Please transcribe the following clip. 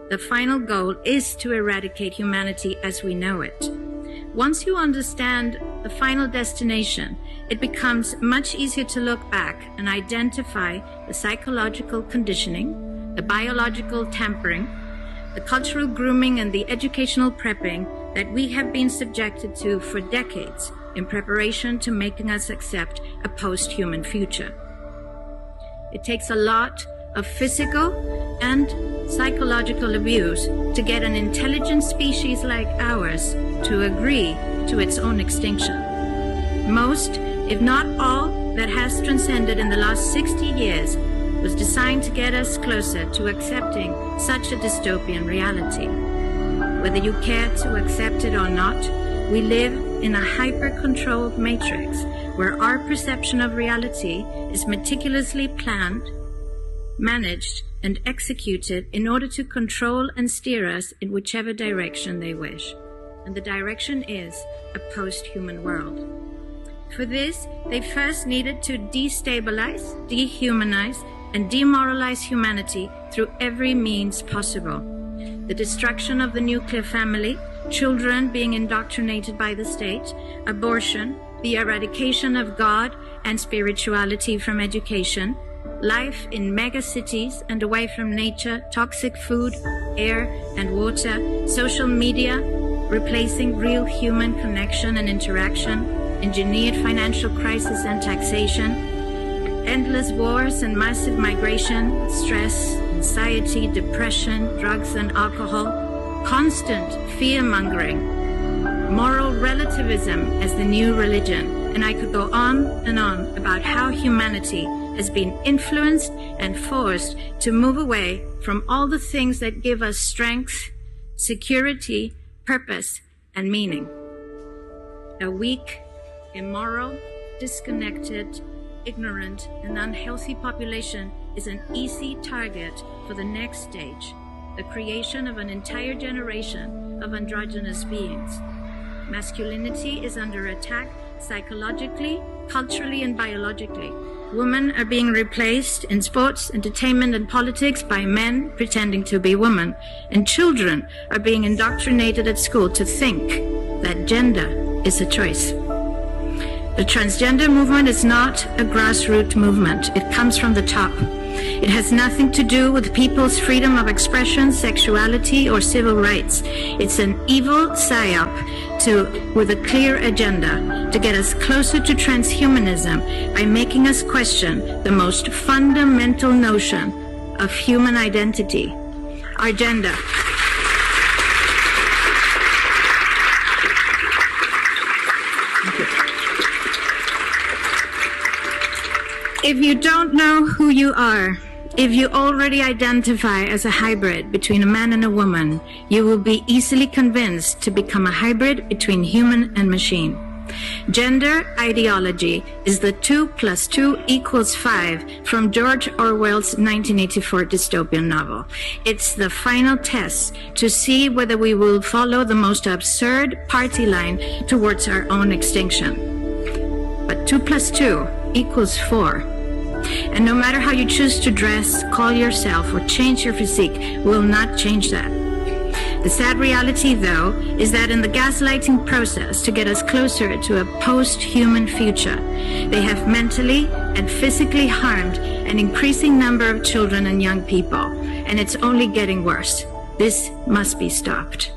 The final goal is to eradicate humanity as we know it. Once you understand the final destination, it becomes much easier to look back and identify the psychological conditioning, the biological tampering, the cultural grooming, and the educational prepping that we have been subjected to for decades in preparation to making us accept a post-human future. It takes a lot of physical and psychological abuse to get an intelligent species like ours to agree to its own extinction. Most, if not all, that has transcended in the last 60 years was designed to get us closer to accepting such a dystopian reality. Whether you care to accept it or not, we live in a hyper-controlled matrix where our perception of reality is meticulously planned, managed, and executed in order to control and steer us in whichever direction they wish. And the direction is a post-human world. For this, they first needed to destabilize, dehumanize, and demoralize humanity through every means possible. The destruction of the nuclear family, children being indoctrinated by the state, abortion, the eradication of God and spirituality from education, life in megacities and away from nature, toxic food, air and water, social media, replacing real human connection and interaction, engineered financial crisis and taxation, endless wars and massive migration, stress, anxiety, depression, drugs and alcohol, constant fear-mongering, moral relativism as the new religion, and I could go on and on about how humanity has been influenced and forced to move away from all the things that give us strength, security, purpose, and meaning. A weak, immoral, disconnected, ignorant, and unhealthy population is an easy target for the next stage, the creation of an entire generation of androgynous beings. Masculinity is under attack psychologically, culturally, and biologically. Women are being replaced in sports, entertainment, and politics by men pretending to be women, and children are being indoctrinated at school to think that gender is a choice. The transgender movement is not a grassroots movement. It comes from the top. It has nothing to do with people's freedom of expression, sexuality, or civil rights. It's an evil psyop with a clear agenda to get us closer to transhumanism by making us question the most fundamental notion of human identity, our gender. If you don't know who you are, if you already identify as a hybrid between a man and a woman, you will be easily convinced to become a hybrid between human and machine. Gender ideology is the 2 + 2 = 5 from George Orwell's 1984 dystopian novel. It's the final test to see whether we will follow the most absurd party line towards our own extinction. But 2 + 2 = 4. And no matter how you choose to dress, call yourself, or change your physique, will not change that. The sad reality, though, is that in the gaslighting process to get us closer to a post-human future, they have mentally and physically harmed an increasing number of children and young people, and it's only getting worse. This must be stopped.